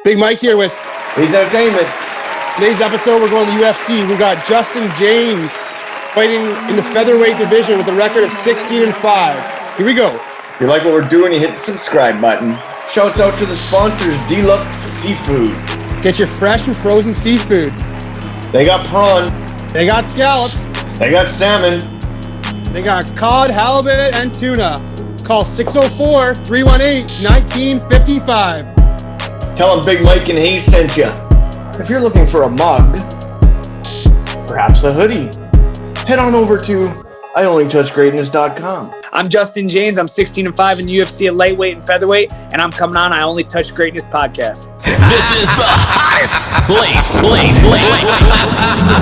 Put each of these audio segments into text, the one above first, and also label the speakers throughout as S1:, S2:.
S1: Big Mike here with
S2: He's Entertainment.
S1: Today's episode. We're going to the UFC. We got Jaynes fighting in the featherweight division with a record of 16-5. Here we go.
S2: If you like what we're doing, you hit the subscribe button. Shouts out to the sponsors, Deluxe Seafood.
S1: Get your fresh and frozen seafood.
S2: They got prawn.
S1: They got scallops.
S2: They got salmon.
S1: They got cod, halibut, and tuna. Call 604-318-1955.
S2: Tell them Big Mike and Hayes sent you. If you're looking for a mug, perhaps a hoodie, head on over to IOnlyTouchGreatness.com.
S3: I'm Justin Jaynes. I'm 16-5 in the UFC at lightweight and featherweight, and I'm coming on I Only Touch Greatness podcast.
S4: This is the hottest place. The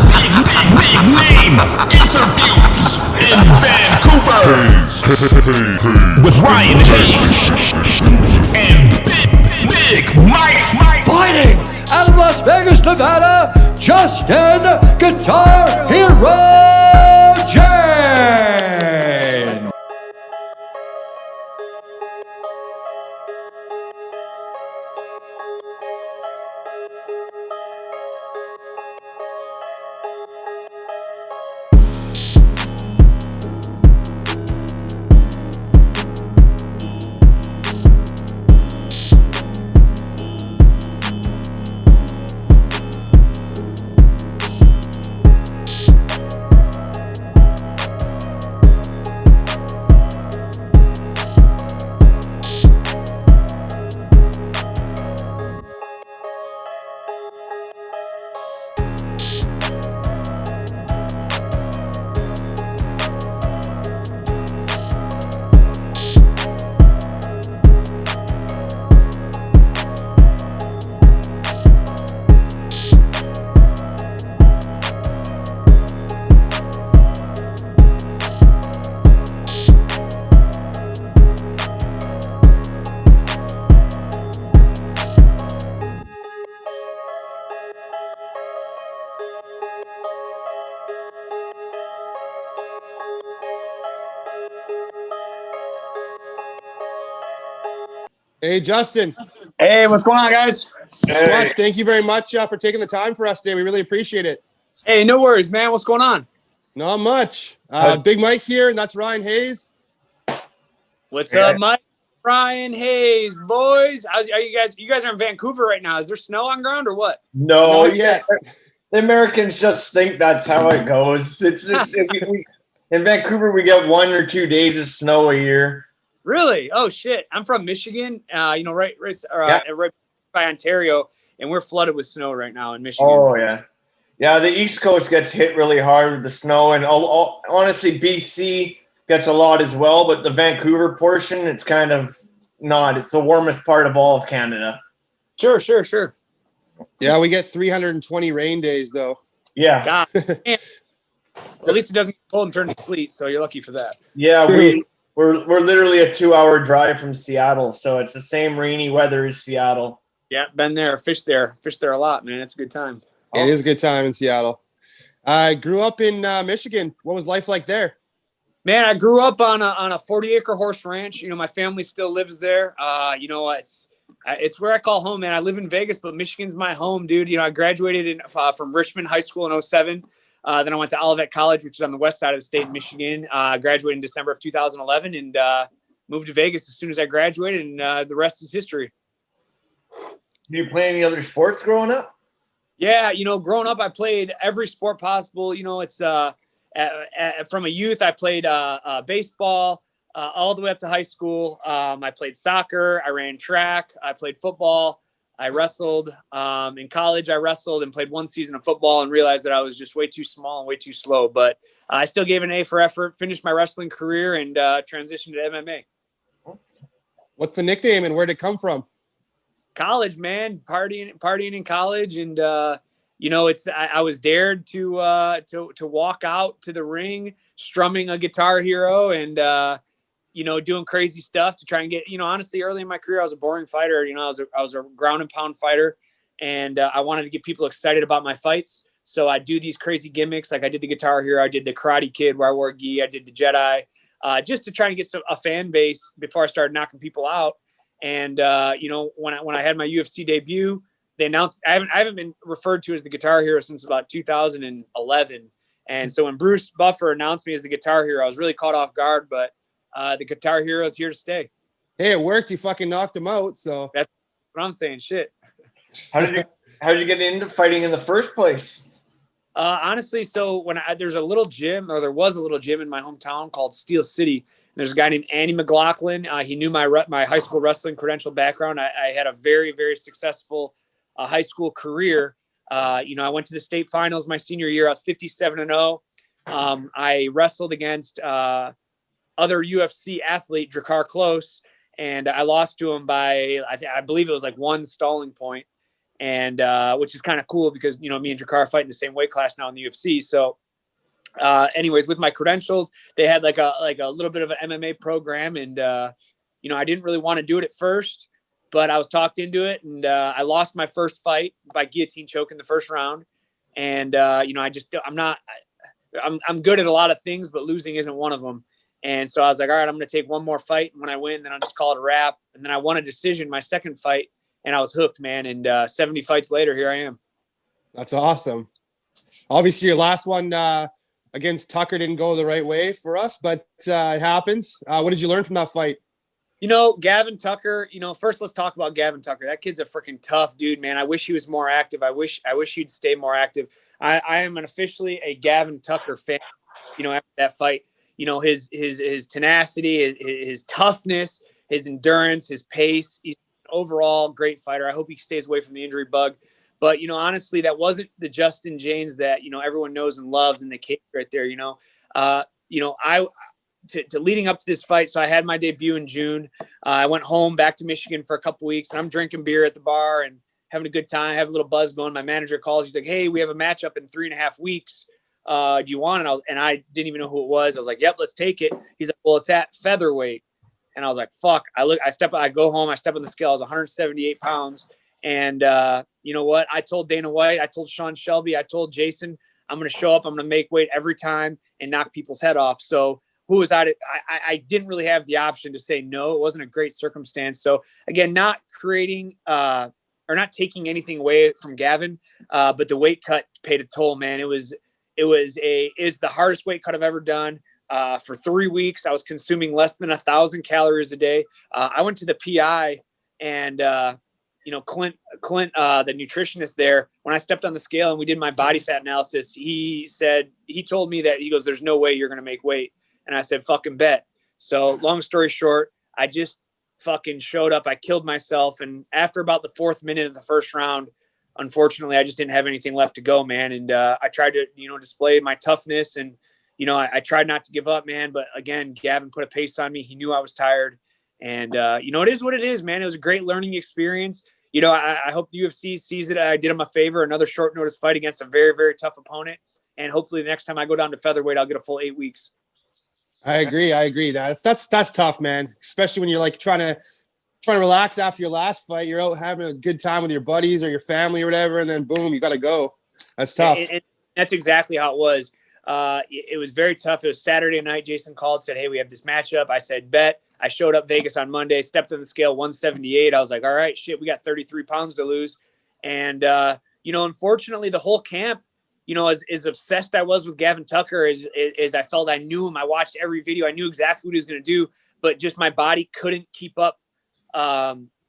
S4: big name interviews in Vancouver with Ryan Hayes and Big Mike.
S5: Fighting out of Las Vegas, Nevada, Justin Guitar Hero Jaynes.
S1: Hey, Justin.
S3: Hey, what's going on, guys?
S1: Hey. Thank you very much for taking the time for us today. We really appreciate it.
S3: Hey, no worries, man. What's going on?
S1: Not much. Big Mike here, and that's Ryan Hayes.
S3: What's up, Mike? Ryan Hayes, boys. Are you guys? You guys are in Vancouver right now. Is there snow on ground or what?
S2: No,
S1: not yet.
S2: The Americans just think that's how it goes. It's just in Vancouver we get 1 or 2 days of snow a year.
S3: Really? Oh shit! I'm from Michigan. Right by Ontario, and we're flooded with snow right now in Michigan.
S2: Oh yeah, yeah. The East Coast gets hit really hard with the snow, and honestly, BC gets a lot as well. But the Vancouver portion, it's kind of not. It's the warmest part of all of Canada.
S3: Sure.
S1: Yeah, we get 320 rain days though.
S2: Yeah.
S3: God, at least it doesn't get cold and turn to sleet, so you're lucky for that.
S2: Yeah, we're literally a 2-hour drive from Seattle, so it's the same rainy weather as Seattle.
S3: Yeah, been there, fished there a lot, man. It's a good time.
S1: It is a good time in Seattle. I grew up in Michigan. What was life like there?
S3: Man, I grew up on a 40-acre horse ranch. My family still lives there. It's where I call home, man. I live in Vegas, but Michigan's my home, dude. I graduated from Richmond High School in 2007. Then I went to Olivet College, which is on the west side of the state in Michigan. Graduated in December of 2011 and moved to Vegas as soon as I graduated, and the rest is history.
S2: Did you play any other sports growing up?
S3: Yeah, growing up, I played every sport possible. It's from a youth, I played baseball all the way up to high school. I played soccer. I ran track. I played football. I wrestled. In college, I wrestled and played 1 season of football and realized that I was just way too small and way too slow. But I still gave an A for effort, finished my wrestling career, and transitioned to MMA.
S1: What's the nickname and where did it come from?
S3: College, man, partying in college, and I was dared to walk out to the ring, strumming a Guitar Hero, and doing crazy stuff to try and get, honestly, early in my career, I was a boring fighter. I was a ground and pound fighter, and I wanted to get people excited about my fights. So I do these crazy gimmicks, like I did the Guitar Hero, I did the Karate Kid where I wore a gi, I did the Jedi, just to try and get a fan base before I started knocking people out. And, when I had my UFC debut, they announced, I haven't been referred to as the Guitar Hero since about 2011. And so when Bruce Buffer announced me as the Guitar Hero, I was really caught off guard, but the Guitar Hero is here to stay.
S1: Hey, it worked. You fucking knocked him out. So
S3: That's what I'm saying. Shit.
S2: How did you get into fighting in the first place?
S3: Honestly, so when there was a little gym in my hometown called Steel City. There's a guy named Andy McLaughlin. He knew my high school wrestling credential background. I had a very, very successful high school career. I went to the state finals my senior year. I was 57-0. I wrestled against other UFC athlete, Drakkar Klose, and I lost to him by, I believe it was like one stalling point. And which is kind of cool because, me and Drakkar are fighting the same weight class now in the UFC. So anyways, with my credentials, they had like a little bit of an MMA program. And, I didn't really want to do it at first, but I was talked into it. And I lost my first fight by guillotine choke in the first round. And, I'm good at a lot of things, but losing isn't one of them. And so I was like, all right, I'm going to take one more fight. And when I win, then I'll just call it a wrap. And then I won a decision my second fight. And I was hooked, man. And 70 fights later, here I am.
S1: that's awesome. Obviously, your last one against Tucker didn't go the right way for us, but it happens. What did you learn from that fight?
S3: Gavin Tucker, first let's talk about Gavin Tucker. That kid's a freaking tough dude, man. I wish he was more active. I wish he'd stay more active. I am officially a Gavin Tucker fan, after that fight. His tenacity, his toughness, his endurance, his pace. He's overall great fighter. I hope he stays away from the injury bug. But, honestly, that wasn't the Justin Jaynes that, everyone knows and loves in the cage right there. To leading up to this fight. So I had my debut in June. I went home back to Michigan for a couple weeks, and I'm drinking beer at the bar and having a good time, have a little buzz going. My manager calls. He's like, hey, we have a matchup in 3.5 weeks. Do you want it? And I didn't even know who it was. I was like, yep, let's take it. He's like, well, it's at featherweight. And I was like, fuck. I go home, I step on the scale. I was 178 pounds. And you know what? I told Dana White, I told Sean Shelby, I told Jason, I'm going to show up. I'm going to make weight every time and knock people's head off. So who was I didn't really have the option to say no. It wasn't a great circumstance. So again, not creating or not taking anything away from Gavin, but the weight cut paid a toll, man. It's the hardest weight cut I've ever done. For 3 weeks, I was consuming less than 1,000 calories a day. I went to the PI and, Clint, the nutritionist there, when I stepped on the scale and we did my body fat analysis, he told me that, he goes, there's no way you're going to make weight. And I said, fucking bet. So long story short, I just fucking showed up. I killed myself. And after about the 4th minute of the first round, unfortunately, I just didn't have anything left to go, man. And I tried to, display my toughness and, I tried not to give up, man. But again, Gavin put a pace on me. He knew I was tired. And, it is what it is, man. It was a great learning experience. I hope the UFC sees that I did him a favor, another short notice fight against a very, very tough opponent. And hopefully the next time I go down to featherweight, I'll get a full 8 weeks.
S1: I agree. That's tough, man. Especially when you're like trying to relax after your last fight. You're out having a good time with your buddies or your family or whatever, and then boom, you got to go. That's tough.
S3: And that's exactly how it was. It was very tough. It was Saturday night. Jason called, said, hey, we have this matchup. I said, bet. I showed up Vegas on Monday, stepped on the scale, 178. I was like, all right, shit, we got 33 pounds to lose. And, unfortunately, the whole camp, as obsessed I was with Gavin Tucker, as I felt I knew him. I watched every video. I knew exactly what he was going to do, but just my body couldn't keep up.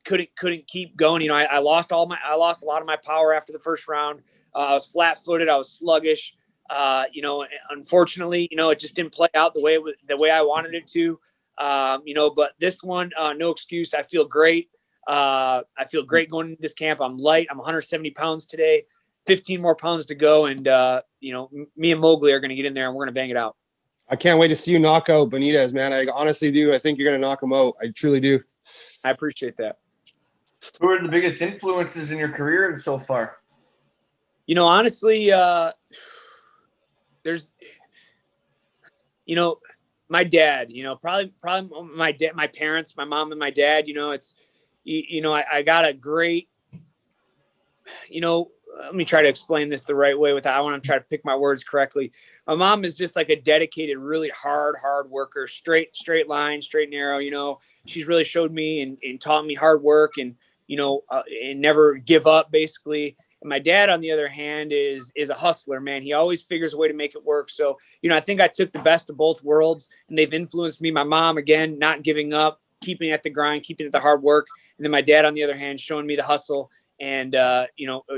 S3: Couldn't keep going. I lost a lot of my power after the first round. I was flat-footed. I was sluggish. Unfortunately, it just didn't play out the way I wanted it to. But this one, no excuse. I feel great. I feel great going into this camp. I'm light. I'm 170 pounds today. 15 more pounds to go. And, me and Mowgli are going to get in there and we're going to bang it out.
S1: I can't wait to see you knock out Benitez, man. I honestly do. I think you're going to knock him out. I truly do.
S3: I appreciate that.
S2: Who are the biggest influences in your career so far?
S3: Honestly, there's, my dad, probably my parents, my mom and my dad, I got a great, let me try to explain this the right way I want to try to pick my words correctly. My mom is just like a dedicated, really hard worker, straight line, straight and narrow. She's really showed me and taught me hard work and, and never give up basically. And my dad, on the other hand, is a hustler, man. He always figures a way to make it work. So, I think I took the best of both worlds, and they've influenced me. My mom, again, not giving up, keeping at the grind, keeping at the hard work. And then my dad, on the other hand, showing me the hustle and,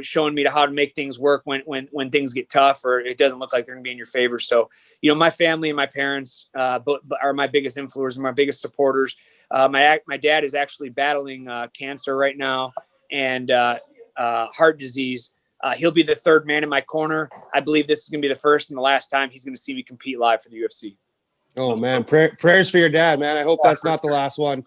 S3: showing me how to make things work when things get tough or it doesn't look like they're going to be in your favor. So, my family and my parents are my biggest influencers, my biggest supporters. My dad is actually battling cancer right now and heart disease. He'll be the third man in my corner. I believe this is going to be the first and the last time he's going to see me compete live for the UFC.
S1: Oh man, prayers for your dad, man. I hope that's not the last one.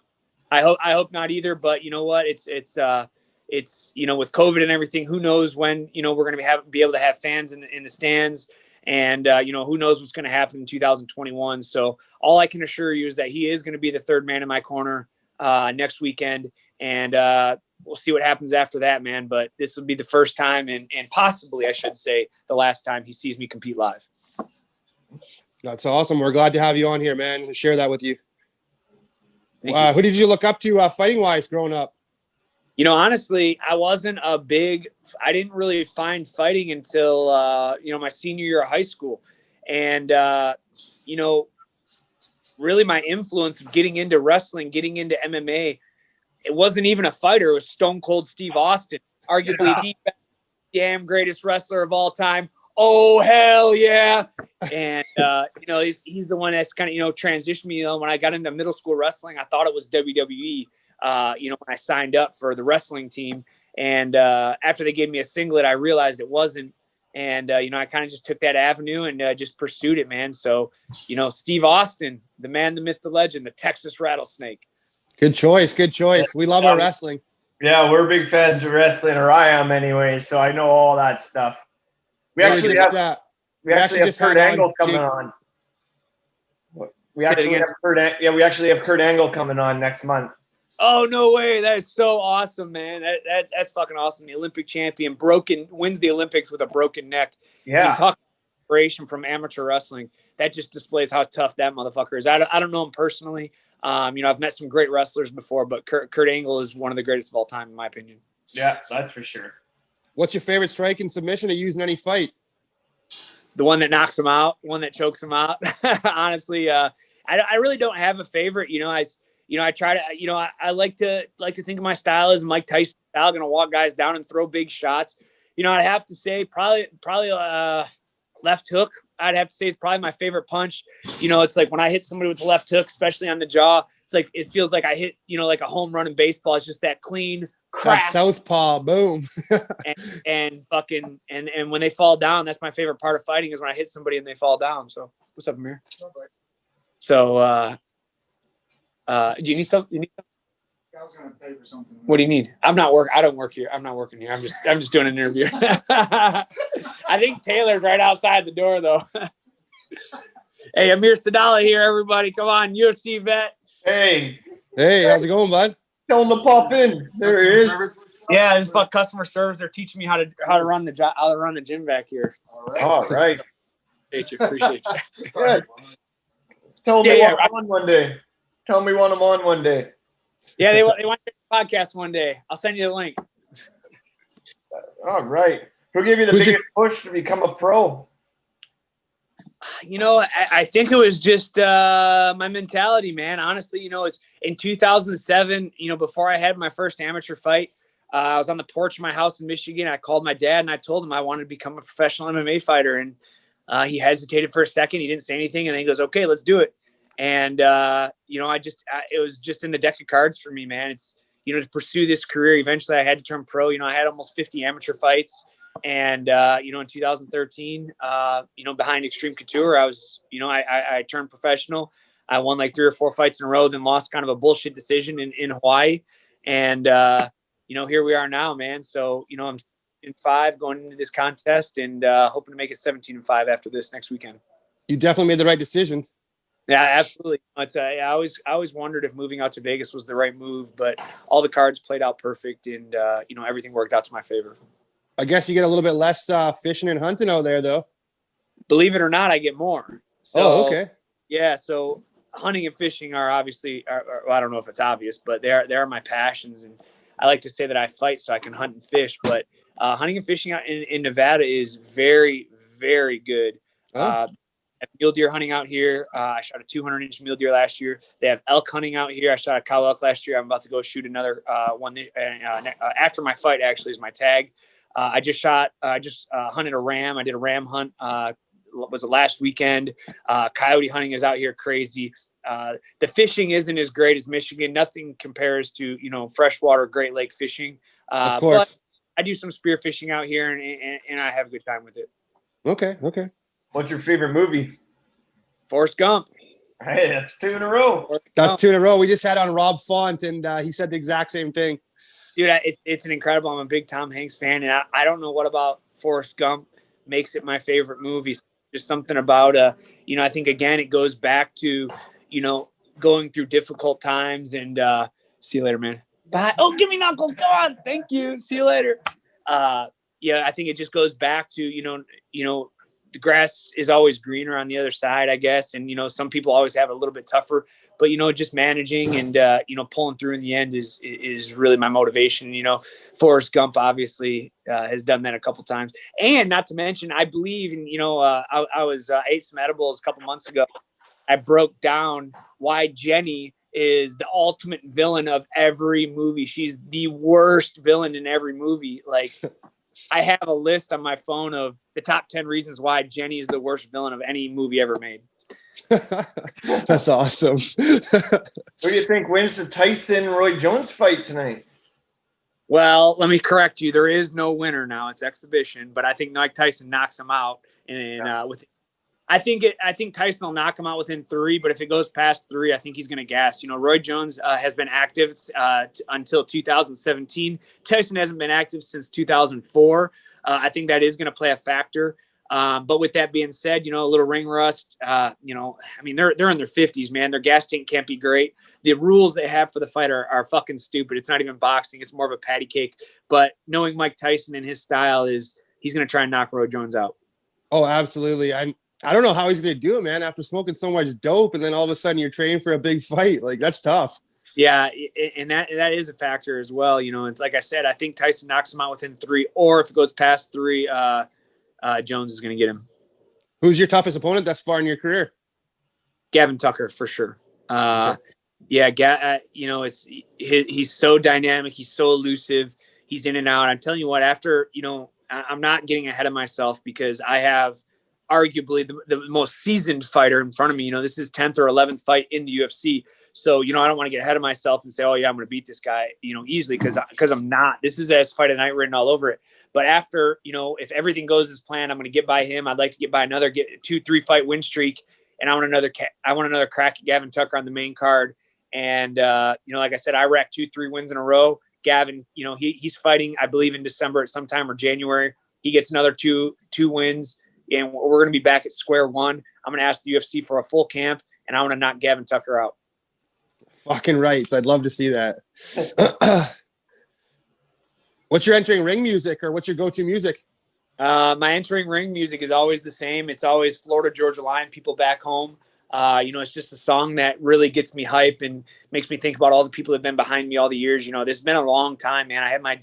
S3: I hope not either. But you know what? It's with COVID and everything. Who knows when we're going to be able to have fans in the stands, and who knows what's going to happen in 2021. So all I can assure you is that he is going to be the third man in my corner next weekend, and we'll see what happens after that, man. But this will be the first time and possibly, I should say, the last time he sees me compete live.
S1: That's awesome. We're glad to have you on here, man, to share that with you. Who did you look up to fighting-wise growing up?
S3: Honestly, I didn't really find fighting until, my senior year of high school. And, really my influence of getting into wrestling, getting into MMA, it wasn't even a fighter. It was Stone Cold Steve Austin, arguably the damn greatest wrestler of all time. Oh, hell yeah. And, he's the one that's kind of, transitioned me. When I got into middle school wrestling, I thought it was WWE, when I signed up for the wrestling team. And after they gave me a singlet, I realized it wasn't. And, I kind of just took that avenue and just pursued it, man. So, Steve Austin, the man, the myth, the legend, the Texas Rattlesnake.
S1: Good choice. Good choice. We love our wrestling.
S2: Yeah, we're big fans of wrestling, or I am anyway, so I know all that stuff. We actually have Kurt Angle coming on. We actually have Kurt Angle coming on next month.
S3: Oh, no way. That is so awesome, man. That's fucking awesome. The Olympic champion wins the Olympics with a broken neck.
S2: Yeah.
S3: Talk inspiration from amateur wrestling. That just displays how tough that motherfucker is. I don't know him personally. I've met some great wrestlers before, but Kurt Angle is one of the greatest of all time, in my opinion.
S2: Yeah, that's for sure.
S1: What's your favorite strike and submission to use in any fight?
S3: The one that knocks him out, one that chokes him out. Honestly, I really don't have a favorite. I try to, I like to think of my style as Mike Tyson style, going to walk guys down and throw big shots. I'd have to say probably left hook. I'd have to say is probably my favorite punch. It's like when I hit somebody with the left hook, especially on the jaw, it's like, it feels like I hit, like a home run in baseball. It's just that clean crack.
S1: That southpaw, boom.
S3: and when they fall down, that's my favorite part of fighting is when I hit somebody and they fall down. So what's up, Amir? So, do you need something?
S6: I was gonna pay for something.
S3: What do you need? I don't work here. I'm not working here. I'm just doing an interview. I think Taylor's right outside the door though. Hey, Amir Sadala here, everybody. Come on, UFC vet.
S2: Hey,
S1: how's it going, bud?
S2: Tell him to pop in. There he is.
S3: Yeah, this is about customer service. They're teaching me how to run the gym back here.
S2: All right.
S3: Appreciate you.
S2: Good. Tell him we want him on one day. Tell him we want him on one day.
S3: Yeah, they want to do a podcast one day. I'll send you the link.
S2: All right. Who gave you the biggest push to become a pro?
S3: I think it was just my mentality, man. Honestly, it's in 2007, before I had my first amateur fight, I was on the porch of my house in Michigan. I called my dad and I told him I wanted to become a professional MMA fighter. And he hesitated for a second. He didn't say anything. And then he goes, okay, let's do it. And, it was just in the deck of cards for me, man. It's, to pursue this career. Eventually I had to turn pro. I had almost 50 amateur fights. And, in 2013, behind Extreme Couture, I was, I turned professional. I won like 3 or 4 fights in a row, then lost kind of a bullshit decision in Hawaii. And, here we are now, man. So, I'm in 5 going into this contest and hoping to make it 17-5 after this next weekend.
S1: You definitely made the right decision.
S3: Yeah, absolutely. I always wondered if moving out to Vegas was the right move, but all the cards played out perfect, and everything worked out to my favor.
S1: I guess you get a little bit less fishing and hunting out there, though.
S3: Believe it or not, I get more. So,
S1: okay.
S3: Yeah, so hunting and fishing are obviously, I don't know if it's obvious, but they are my passions, and I like to say that I fight so I can hunt and fish, but hunting and fishing out in Nevada is very, very good. Mule deer hunting out here. I shot a 200-inch mule deer last year. They have elk hunting out here. I shot a cow elk last year. I'm about to go shoot another one after my fight. Actually, is my tag. I just hunted a ram. I did a ram hunt. Was it last weekend? Coyote hunting is out here crazy. The fishing isn't as great as Michigan. Nothing compares to freshwater Great Lake fishing.
S1: Of course.
S3: But I do some spear fishing out here, and I have a good time with it.
S1: Okay.
S2: What's your favorite movie?
S3: Forrest Gump.
S2: Hey, that's 2 in a row.
S1: That's 2 in a row. We just had on Rob Font, and he said the exact same thing.
S3: Dude, it's an incredible. I'm a big Tom Hanks fan, and I don't know what about Forrest Gump makes it my favorite movie. Just something about I think again it goes back to going through difficult times. And see you later, man. Bye. Oh, give me knuckles. Go on. Thank you. See you later. I think it just goes back to the grass is always greener on the other side, I guess. And, some people always have it a little bit tougher, but, just managing and, pulling through in the end is really my motivation. Forrest Gump obviously has done that a couple times. And not to mention, I believe, I was ate some edibles a couple months ago. I broke down why Jenny is the ultimate villain of every movie. She's the worst villain in every movie. Like, I have a list on my phone of the top 10 reasons why Jenny is the worst villain of any movie ever made.
S1: That's awesome.
S2: Who do you think wins the Tyson-Roy Jones fight tonight?
S3: Well, let me correct you. There is no winner now. It's exhibition, but I think Mike Tyson knocks him out. I think Tyson will knock him out within 3, but if it goes past 3, I think he's going to gas. Roy Jones has been active until 2017. Tyson hasn't been active since 2004. I think that is going to play a factor. But with that being said, a little ring rust, they're in their 50s, man. Their gas tank can't be great. The rules they have for the fight are fucking stupid. It's not even boxing. It's more of a patty cake. But knowing Mike Tyson and his style he's going to try and knock Roy Jones out.
S1: Oh, absolutely. I don't know how he's going to do it, man, after smoking so much dope and then all of a sudden you're training for a big fight. Like, that's tough.
S3: Yeah, and that is a factor as well. It's like I said, I think Tyson knocks him out within 3, or if it goes past 3, Jones is going to get him.
S1: Who's your toughest opponent thus far in your career? Gavin
S3: Tucker, for sure.
S1: Okay.
S3: He's so dynamic. He's so elusive. He's in and out. I'm telling you what, after, I'm not getting ahead of myself because I have arguably the most seasoned fighter in front of me. This is 10th or 11th fight in the UFC. So, I don't want to get ahead of myself and say, oh yeah, I'm going to beat this guy, easily because I'm not. This is as fight of night written all over it. But after, if everything goes as planned, I'm going to get by him. I'd like to get by get a 2-3 fight win streak. And I want another crack at Gavin Tucker on the main card. And, like I said, I racked 2-3 wins in a row. Gavin, he's fighting, I believe in December at some time or January. He gets another two wins. And we're going to be back at square one. I'm going to ask the UFC for a full camp, and I want to knock Gavin Tucker out.
S1: Fucking rights. I'd love to see that. What's your entering ring music, or what's your go-to music?
S3: My entering ring music is always the same. It's always Florida Georgia Line, People Back Home. It's just a song that really gets me hype and makes me think about all the people that have been behind me all the years. This has been a long time, man. I had my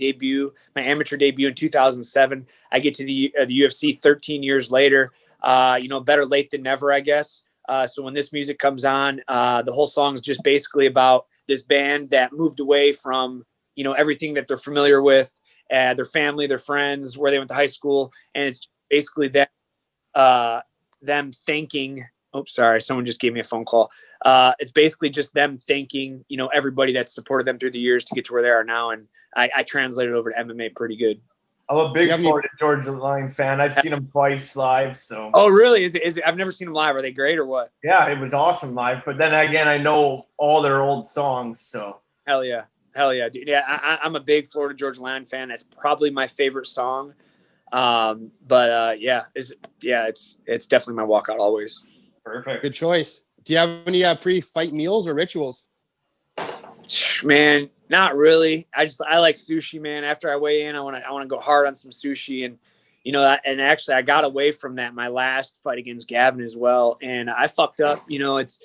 S3: amateur debut in 2007. I get to the UFC 13 years later. Better late than never, I guess. So when this music comes on, the whole song is just basically about this band that moved away from, everything that they're familiar with, their family, their friends, where they went to high school. And it's basically them thanking. Oh, sorry. Someone just gave me a phone call. It's basically just them thanking, everybody that's supported them through the years to get to where they are now. And I translated over to MMA pretty good.
S2: I'm a big Florida Georgia Line fan. I've seen them twice live. So.
S3: Oh, really? Is it? I've never seen them live. Are they great or what?
S2: Yeah, it was awesome live. But then again, I know all their old songs. So.
S3: Hell yeah, dude. Yeah, I'm a big Florida Georgia Line fan. That's probably my favorite song. It's definitely my walkout always.
S2: Perfect.
S1: Good choice. Do you have any pre-fight meals or rituals?
S3: Man, not really. I like sushi, man. After I weigh in, I want to go hard on some sushi, and and actually I got away from that my last fight against Gavin as well, and I fucked up. It's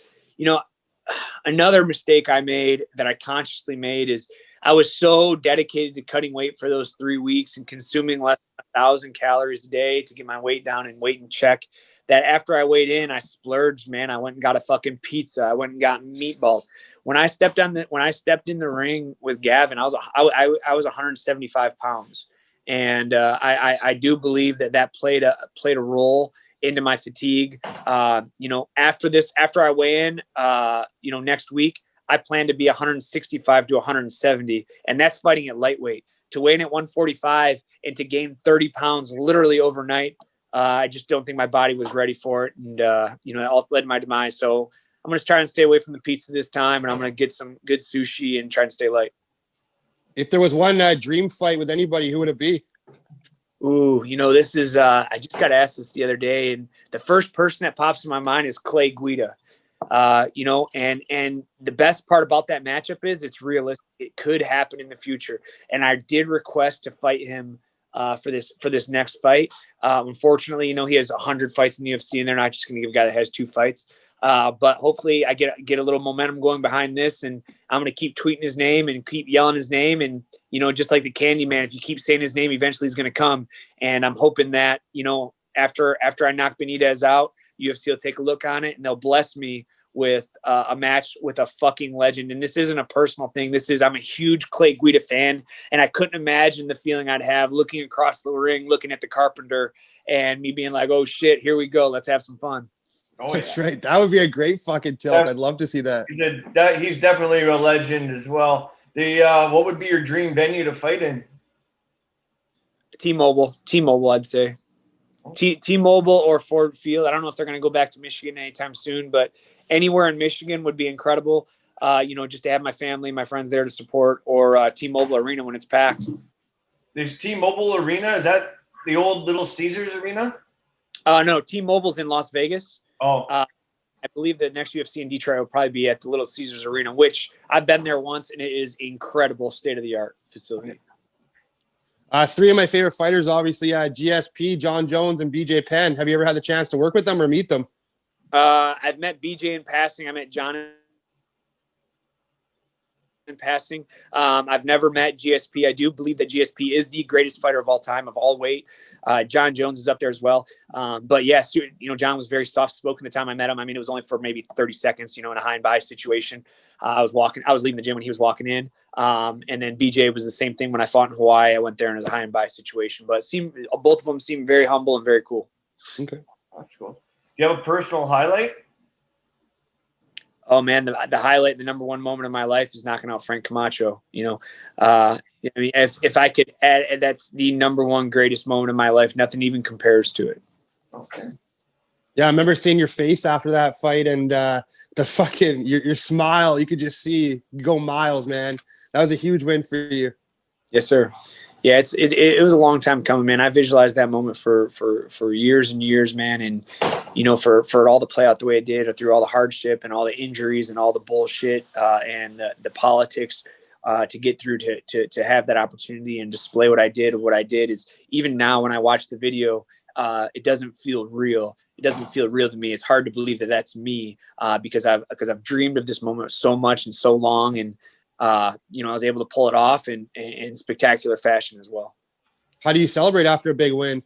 S3: another mistake I made that I consciously made is I was so dedicated to cutting weight for those 3 weeks and consuming less than 1,000 calories a day to get my weight down and weight in check, that after I weighed in, I splurged, man. I went and got a fucking pizza. I went and got meatballs. When I stepped in the ring with Gavin, I was 175 pounds. And I do believe that played a role into my fatigue. After I weigh in, next week, I plan to be 165 to 170, and that's fighting at lightweight. To weigh in at 145 and to gain 30 pounds literally overnight, I just don't think my body was ready for it, and it all led to my demise. So I'm going to try and stay away from the pizza this time, and I'm going to get some good sushi and try and stay light.
S1: If there was one dream fight with anybody, who would it be?
S3: Ooh, this is I just got asked this the other day, and the first person that pops in my mind is Clay Guida. And the best part about that matchup is it's realistic. It could happen in the future. And I did request to fight him for this next fight. Unfortunately, he has 100 fights in the UFC, and they're not just going to give a guy that has 2 fights. But hopefully I get a little momentum going behind this, and I'm going to keep tweeting his name and keep yelling his name. And, just like the Candy Man, if you keep saying his name, eventually he's going to come. And I'm hoping that, after I knock Benitez out, UFC will take a look on it and they'll bless me with a match with a fucking legend. And this isn't a personal thing. I'm a huge Clay Guida fan, and I couldn't imagine the feeling I'd have looking across the ring, looking at the Carpenter, and me being like, oh shit, here we go. Let's have some fun.
S2: Oh,
S1: That's
S2: yeah.
S1: right. That would be a great fucking tilt. I'd love to see that.
S2: He's definitely a legend as well. What would be your dream venue to fight in?
S3: T-Mobile, I'd say. T-Mobile or Ford Field. I don't know if they're going to go back to Michigan anytime soon, but anywhere in Michigan would be incredible. Just to have my family, my friends there to support, or T-Mobile Arena when it's packed.
S2: There's T-Mobile Arena. Is that the old Little Caesars Arena?
S3: No, T-Mobile's in Las Vegas.
S2: Oh.
S3: I believe the next UFC in Detroit will probably be at the Little Caesars Arena, which I've been there once, and it is incredible state-of-the-art facility.
S1: 3 of my favorite fighters, obviously, GSP, John Jones, and BJ Penn. Have you ever had the chance to work with them or meet them?
S3: I've met BJ in passing. I met John in passing. I've never met GSP. I do believe that GSP is the greatest fighter of all time, of all weight. John Jones is up there as well. But yes, John was very soft-spoken the time I met him. I mean, it was only for maybe 30 seconds, in a high and by situation. I was leaving the gym when he was walking in. And then BJ was the same thing when I fought in Hawaii. I went there in a high and by situation, but both of them seem very humble and very cool.
S1: Okay.
S2: That's cool. Do you have a personal highlight?
S3: Oh man, the highlight, the number one moment of my life is knocking out Frank Camacho. If I could add, that's the number one greatest moment of my life. Nothing even compares to it.
S2: Okay.
S1: Yeah, I remember seeing your face after that fight, and the fucking your smile. You could just see go miles, man. That was a huge win for you.
S3: Yes, sir. Yeah, it was a long time coming, man. I visualized that moment for years and years, man. And, for it all to play out the way it did, through all the hardship and all the injuries and all the bullshit and the politics to get through to have that opportunity and display what I did. What I did is, even now when I watch the video, it doesn't feel real. It doesn't feel real to me. It's hard to believe that that's me because I've dreamed of this moment so much and so long. And, I was able to pull it off in spectacular fashion as well.
S1: How do you celebrate after a big win?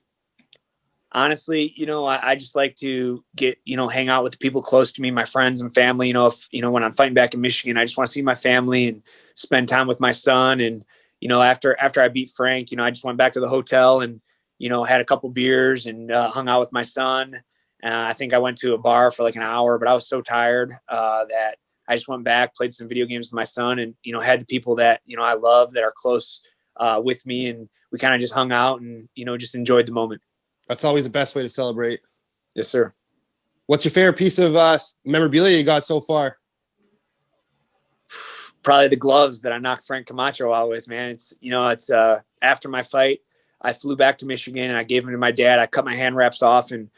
S3: Honestly, I just like to get, hang out with the people close to me, my friends and family. When I'm fighting back in Michigan, I just want to see my family and spend time with my son. And, after I beat Frank, I just went back to the hotel and, had a couple beers and hung out with my son. I think I went to a bar for like an hour, but I was so tired that I just went back, played some video games with my son, and, had the people that, I love that are close with me. And we kind of just hung out and, just enjoyed the moment.
S1: That's always the best way to celebrate.
S3: Yes, sir. What's
S1: your favorite piece of memorabilia you got so far?
S3: Probably the gloves that I knocked Frank Camacho out with, man. It's after my fight, I flew back to Michigan and I gave them to my dad. I cut my hand wraps off, and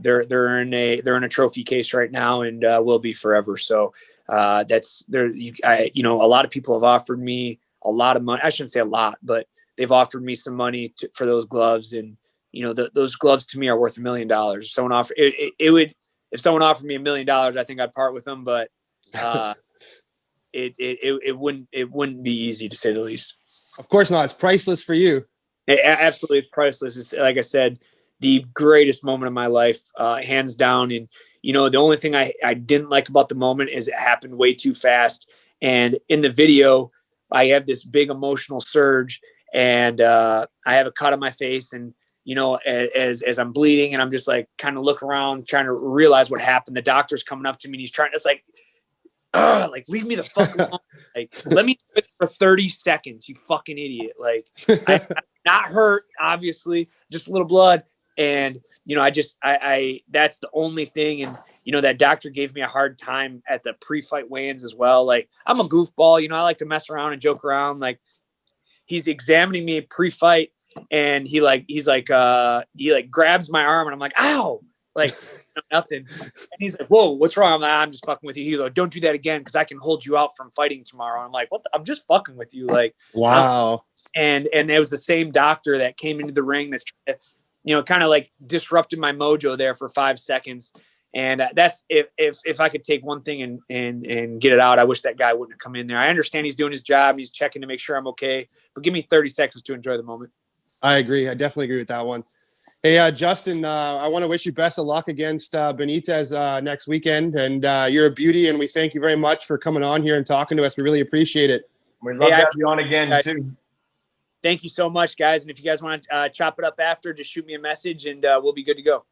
S3: they're in a trophy case right now and will be forever. So that's there. A lot of people have offered me a lot of money. I shouldn't say a lot, but they've offered me some money for those gloves. And, those gloves to me are worth $1 million. If someone offered if someone offered me $1 million, I think I'd part with them. But it wouldn't be easy, to say the least.
S1: Of course not. It's priceless for you.
S3: Absolutely, it's priceless. It's, like I said, the greatest moment of my life, hands down. And the only thing I didn't like about the moment is it happened way too fast. And in the video, I have this big emotional surge, and I have a cut on my face, and as I'm bleeding, and I'm just like kind of look around, trying to realize what happened. The doctor's coming up to me, and he's trying. It's like, leave me the fuck alone. Like, let me do it for 30 seconds, you fucking idiot. Like, I'm not hurt, obviously, just a little blood. And, I that's the only thing. And, that doctor gave me a hard time at the pre-fight weigh-ins as well. Like, I'm a goofball, I like to mess around and joke around. Like, he's examining me pre-fight, and he grabs my arm, and I'm like, ow, like, nothing. And he's like, whoa, what's wrong? I'm just fucking with you. He's like, don't do that again, because I can hold you out from fighting tomorrow. And I'm like, what? I'm just fucking with you. Like,
S1: wow.
S3: And it was the same doctor that came into the ring that's, kind of like disrupted my mojo there for 5 seconds. And that's if I could take one thing and get it out, I wish that guy wouldn't have come in there. I understand he's doing his job and he's checking to make sure I'm okay, but give me 30 seconds to enjoy the moment.
S1: I agree. I definitely agree with that one. Hey, Justin, I want to wish you best of luck against Benitez next weekend. And you're a beauty, and we thank you very much for coming on here and talking to us. We really appreciate it.
S2: We'd love to have you on again, too.
S3: Thank you so much, guys. And if you guys want to chop it up after, just shoot me a message, and we'll be good to go.